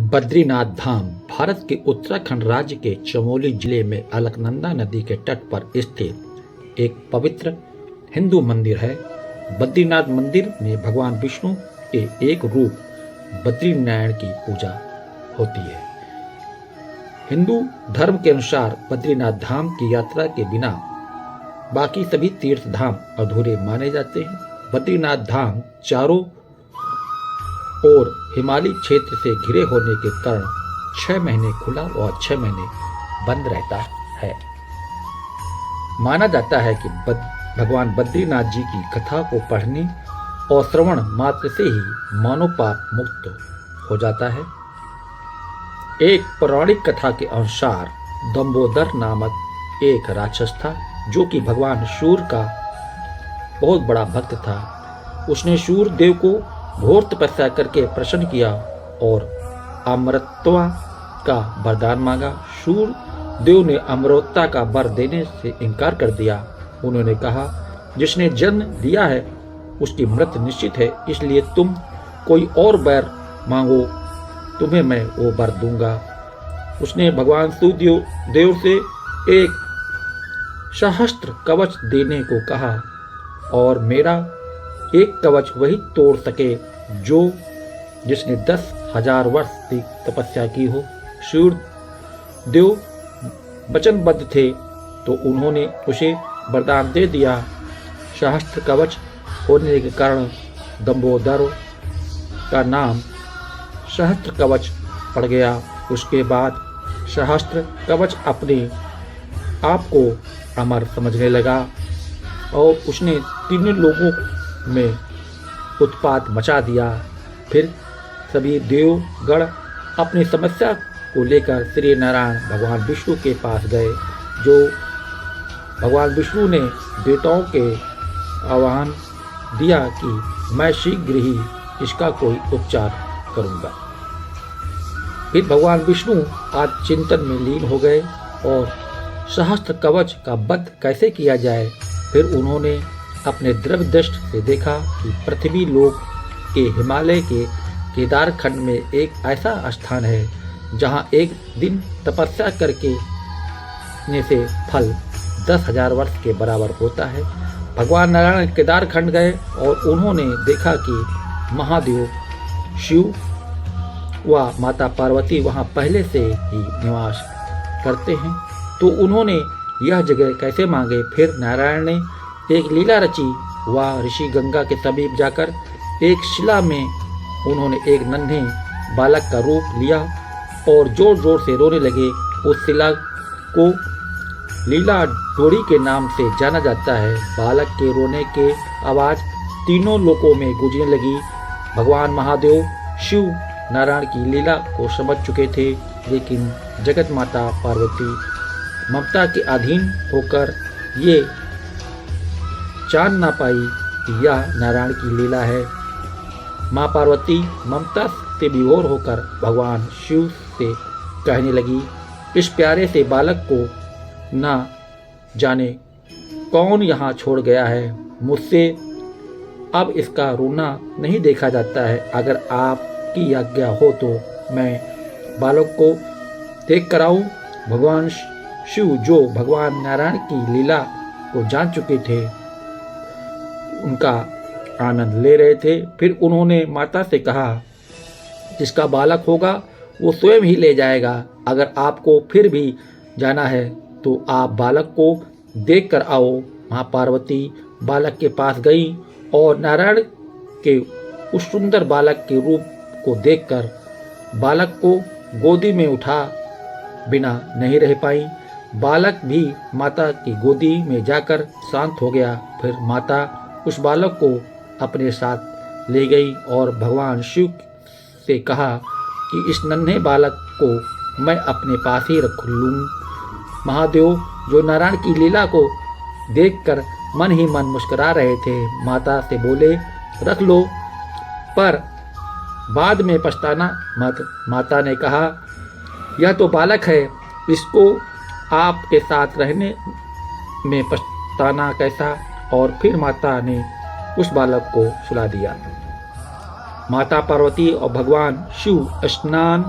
बद्रीनाथ धाम भारत के उत्तराखंड राज्य के चमोली जिले में अलकनंदा नदी के तट पर स्थित एक पवित्र हिंदू मंदिर है। बद्रीनाथ मंदिर में भगवान विष्णु के एक रूप बद्रीनारायण की पूजा होती है। हिंदू धर्म के अनुसार बद्रीनाथ धाम की यात्रा के बिना बाकी सभी तीर्थ धाम अधूरे माने जाते हैं। बद्रीनाथ धाम चारों और हिमालयी क्षेत्र से घिरे होने के कारण 6 महीने खुला और 6 महीने बंद रहता है। माना जाता है कि भगवान बद्रीनाथ जी की कथा को पढ़ने और श्रवण मात्र से ही मानव पाप मुक्त हो जाता है। एक पौराणिक कथा के अनुसार दंबोदर नामक एक राक्षस था जो कि भगवान सूर्य का बहुत बड़ा भक्त था। उसने सूर्य देव को घोर तपस्या करके प्रसन्न किया और अमरत्वा का वरदान मांगा। सूर्य देव ने अमरत्वा का वर देने से इनकार कर दिया। उन्होंने कहा, जिसने जन्म दिया है उसकी मृत्यु निश्चित है, इसलिए तुम कोई और वर मांगो, तुम्हें मैं वो वर दूंगा। उसने भगवान सूर्य देव से एक सहस्त्र कवच देने को कहा और मेरा एक कवच वही तोड़ सके जिसने 10,000 वर्ष की तपस्या की हो। सूर्य देव वचनबद्ध थे तो उन्होंने उसे वरदान दे दिया। सहस्त्र कवच होने के कारण दंबोदर का नाम सहस्त्र कवच पड़ गया। उसके बाद सहस्त्र कवच अपने आप को अमर समझने लगा और उसने तीनों लोगों में उत्पात मचा दिया। फिर सभी देवगण अपनी समस्या को लेकर श्री नारायण भगवान विष्णु के पास गए। जो भगवान विष्णु ने देवताओं के आह्वान दिया कि मैं शीघ्र ही इसका कोई उपचार करूंगा। फिर भगवान विष्णु आज चिंतन में लीन हो गए और सहस्त्र कवच का वध कैसे किया जाए। फिर उन्होंने अपने द्रव्य दृष्टि से देखा कि पृथ्वी लोक के हिमालय के केदार खंड में एक ऐसा स्थान है जहां एक दिन तपस्या करके ने से फल 10,000 वर्ष के बराबर होता है। भगवान नारायण केदार खंड गए और उन्होंने देखा कि महादेव शिव व माता पार्वती वहां पहले से ही निवास करते हैं, तो उन्होंने यह जगह कैसे मांगे। फिर नारायण ने एक लीला रची। वह ऋषि गंगा के समीप जाकर एक शिला में उन्होंने एक नन्हे बालक का रूप लिया और जोर जोर से रोने लगे। उस शिला को लीला डोरी के नाम से जाना जाता है। बालक के रोने के आवाज तीनों लोकों में गूंजने लगी। भगवान महादेव शिव नारायण की लीला को समझ चुके थे, लेकिन जगत माता पार्वती ममता के अधीन होकर ये जान ना पाई कि यह नारायण की लीला है। माँ पार्वती ममता से विभोर होकर भगवान शिव से कहने लगी, इस प्यारे से बालक को ना जाने कौन यहाँ छोड़ गया है, मुझसे अब इसका रोना नहीं देखा जाता है। अगर आपकी आज्ञा हो तो मैं बालक को देख कर आऊँ। भगवान शिव जो भगवान नारायण की लीला को जान चुके थे, उनका आनंद ले रहे थे। फिर उन्होंने माता से कहा, जिसका बालक होगा वो स्वयं ही ले जाएगा। अगर आपको फिर भी जाना है तो आप बालक को देख कर आओ। माँ पार्वती बालक के पास गई और नारायण के उस सुंदर बालक के रूप को देखकर बालक को गोदी में उठा बिना नहीं रह पाई। बालक भी माता की गोदी में जाकर शांत हो गया। फिर माता उस बालक को अपने साथ ले गई और भगवान शिव से कहा कि इस नन्हे बालक को मैं अपने पास ही रख लूँ। महादेव जो नारायण की लीला को देखकर मन ही मन मुस्कुरा रहे थे, माता से बोले, रख लो पर बाद में पछताना मत। माता ने कहा, यह तो बालक है, इसको आपके साथ रहने में पछताना कैसा। और फिर माता ने उस बालक को सुला दिया। माता पार्वती और भगवान शिव स्नान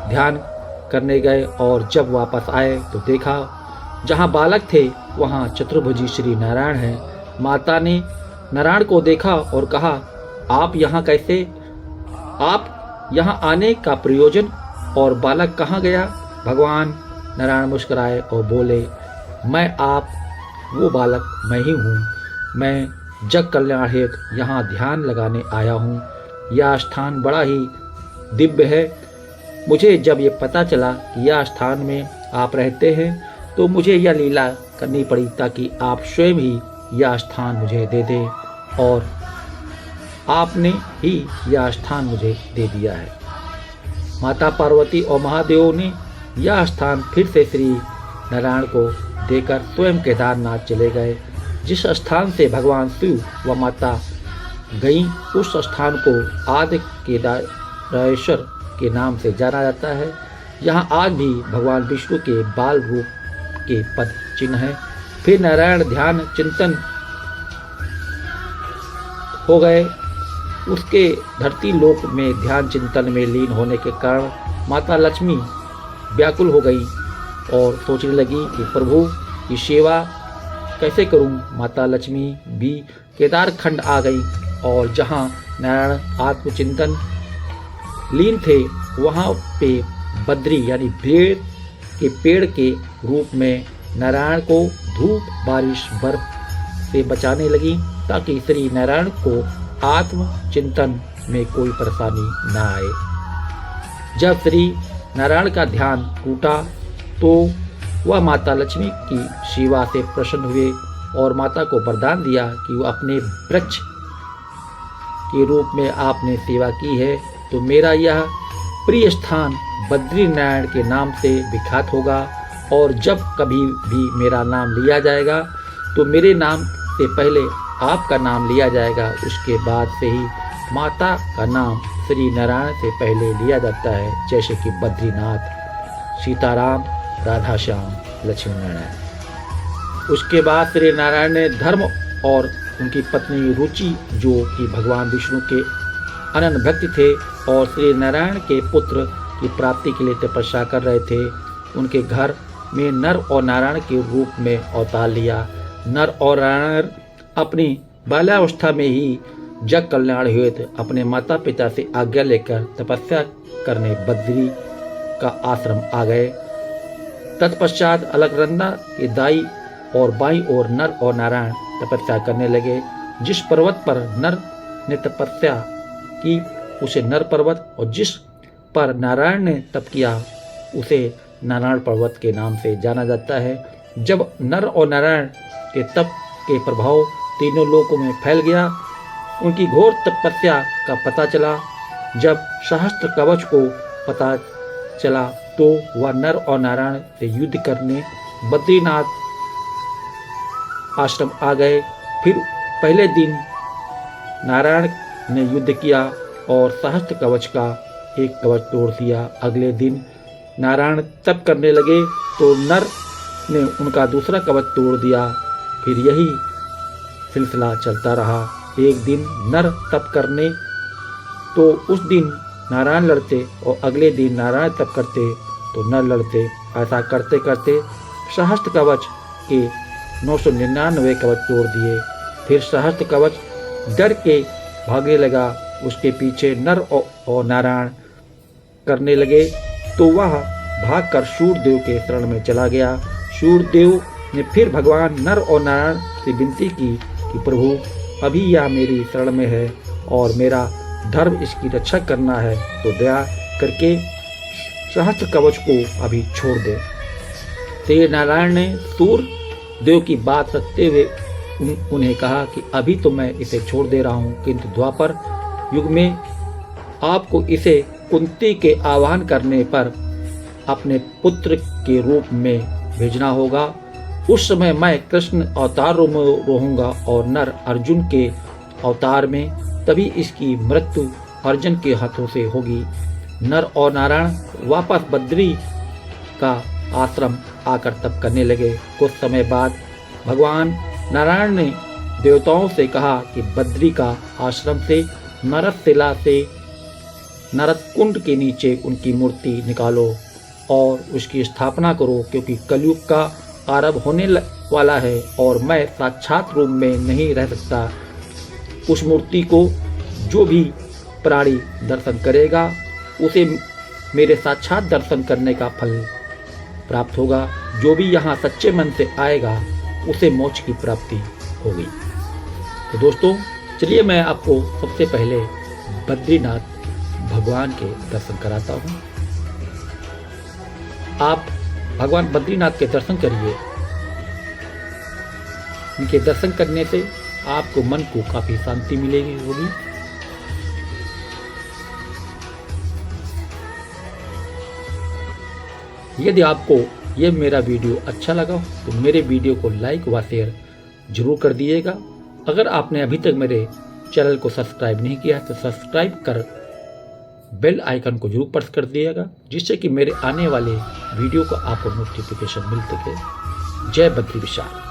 ध्यान करने गए और जब वापस आए तो देखा जहाँ बालक थे वहाँ चतुर्भुजी श्री नारायण हैं। माता ने नारायण को देखा और कहा, आप यहाँ कैसे? आप यहाँ आने का प्रयोजन और बालक कहाँ गया? भगवान नारायण मुस्कुराए और बोले, मैं आप वो बालक मैं ही हूँ। मैं जग कल्याण हेतु यहाँ ध्यान लगाने आया हूँ। यह स्थान बड़ा ही दिव्य है। मुझे जब ये पता चला कि यह स्थान में आप रहते हैं तो मुझे यह लीला करनी पड़ी ताकि आप स्वयं ही यह स्थान मुझे दे दें, और आपने ही यह स्थान मुझे दे दिया है। माता पार्वती और महादेव ने यह स्थान फिर से श्री नारायण को देकर स्वयं केदारनाथ चले गए। जिस स्थान से भगवान शिव व माता गई उस स्थान को आदि केदारेश्वर के नाम से जाना जाता है। यहाँ आज भी भगवान विष्णु के बाल रूप के पद चिन्ह है। फिर नारायण ध्यान चिंतन हो गए। उसके धरती लोक में ध्यान चिंतन में लीन होने के कारण माता लक्ष्मी व्याकुल हो गई और सोचने लगी कि प्रभु की सेवा कैसे करूं। माता लक्ष्मी भी केदार खंड आ गई और जहां नारायण आत्मचिंतन लीन थे वहां पे बद्री यानी भेड़ के पेड़ के रूप में नारायण को धूप बारिश बर्फ से बचाने लगी ताकि श्री नारायण को आत्मचिंतन में कोई परेशानी न आए। जब श्री नारायण का ध्यान टूटा तो वह माता लक्ष्मी की सेवा से प्रसन्न हुए और माता को वरदान दिया कि वह अपने वृक्ष के रूप में आपने सेवा की है तो मेरा यह प्रिय स्थान बद्रीनारायण के नाम से विख्यात होगा, और जब कभी भी मेरा नाम लिया जाएगा तो मेरे नाम से पहले आपका नाम लिया जाएगा। उसके बाद से ही माता का नाम श्री नारायण से पहले लिया जाता है, जैसे कि बद्रीनाथ, सीताराम, राधा श्याम, लक्ष्मी नारायण। उसके बाद श्री नारायण ने धर्म और उनकी पत्नी रुचि जो कि भगवान विष्णु के अनन्य भक्त थे और श्री नारायण के पुत्र की प्राप्ति के लिए तपस्या कर रहे थे, उनके घर में नर और नारायण के रूप में अवतार लिया। नर और नारायण अपनी बाल्यावस्था में ही जग कल्याण हेतु अपने माता पिता से आज्ञा लेकर तपस्या करने बद्री का आश्रम आ गए। तत्पश्चात अलकनंदा के दाई और बाईं ओर नर और नारायण तपस्या करने लगे। जिस पर्वत पर नर ने तपस्या की उसे नर पर्वत और जिस पर नारायण ने तप किया उसे नारायण पर्वत के नाम से जाना जाता है। जब नर और नारायण के तप के प्रभाव तीनों लोकों में फैल गया, उनकी घोर तपस्या का पता चला। जब सहस्त्र कवच को पता चला तो वह नर और नारायण से युद्ध करने बद्रीनाथ आश्रम आ गए। फिर पहले दिन नारायण ने युद्ध किया और सहस्त्र कवच का एक कवच तोड़ दिया। अगले दिन नारायण तप करने लगे तो नर ने उनका दूसरा कवच तोड़ दिया। फिर यही सिलसिला चलता रहा। एक दिन नर तप करने तो उस दिन नारायण लड़ते और अगले दिन नारायण तप करते तो नर लड़ते। ऐसा करते करते सहस्त्र कवच के 999 कवच तोड़ दिए। फिर सहस्त्र कवच डर के भागने लगा। उसके पीछे नर और नारायण करने लगे तो वह भागकर सूर्यदेव के शरण में चला गया। सूर्यदेव ने फिर भगवान नर और नारायण से विनती की कि प्रभु अभी यह मेरी शरण में है और मेरा धर्म इसकी रक्षा करना है, तो दया करके सहस्त्र कवच को अभी छोड़ दे। श्री नारायण ने सूर्य देव की बात रखते हुए उन्हें कहा कि अभी तो मैं इसे छोड़ दे रहा हूँ, किंतु द्वापर युग में आपको इसे कुंती के आह्वान करने पर अपने पुत्र के रूप में भेजना होगा। उस समय मैं कृष्ण अवतार में रहूंगा और नर अर्जुन के अवतार में, तभी इसकी मृत्यु अर्जुन के हाथों से होगी। नर और नारायण वापस बद्री का आश्रम आकर तप करने लगे। कुछ समय बाद भगवान नारायण ने देवताओं से कहा कि बद्री का आश्रम से नरक शिला से नारद कुंड के नीचे उनकी मूर्ति निकालो और उसकी स्थापना करो, क्योंकि कलयुग का आरंभ होने वाला है और मैं साक्षात रूप में नहीं रह सकता। उस मूर्ति को जो भी प्राणी दर्शन करेगा उसे मेरे साक्षात दर्शन करने का फल प्राप्त होगा। जो भी यहाँ सच्चे मन से आएगा उसे मोक्ष की प्राप्ति होगी। तो दोस्तों चलिए मैं आपको सबसे पहले बद्रीनाथ भगवान के दर्शन कराता हूँ। आप भगवान बद्रीनाथ के दर्शन करिए। इनके दर्शन करने से आपको मन को काफी शांति मिलेगी होगी। यदि आपको यह मेरा वीडियो अच्छा लगा तो मेरे वीडियो को लाइक व शेयर जरूर कर दीजिएगा। अगर आपने अभी तक मेरे चैनल को सब्सक्राइब नहीं किया है तो सब्सक्राइब कर बेल आइकन को जरूर प्रेस कर दिएगा, जिससे कि मेरे आने वाले वीडियो को आपको नोटिफिकेशन मिल सके। जय बद्री विशाल।